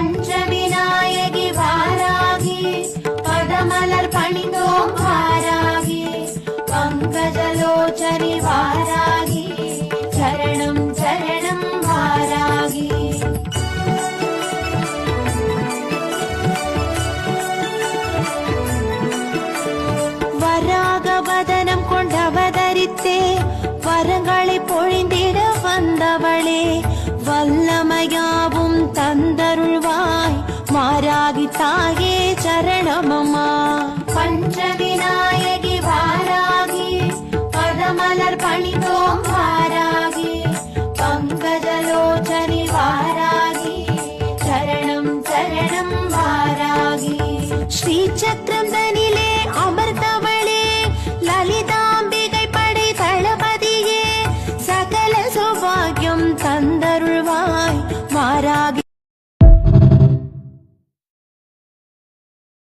பஞ்சவிநாயகி வாராகி பதமலர் பணிந்தோம் வாராகி பங்கஜலோச்சரி வாராகி சரணம் சரணம் வாராகி. வராகவதனம் கொண்டவதரித்தே வரங்களை பொழிந்திட வந்தவளே வல்லமையாவும் தந்தருள்வாய் மாராகி தாயே சரணமம்மா. பஞ்சவிநாயகி வாராகி பதமலர் பணிந்தோம் வாராகி பங்கஜலோச்சரி வாராகி சரணம் சரணம் வாராகி. ஸ்ரீசக்கரம் தனி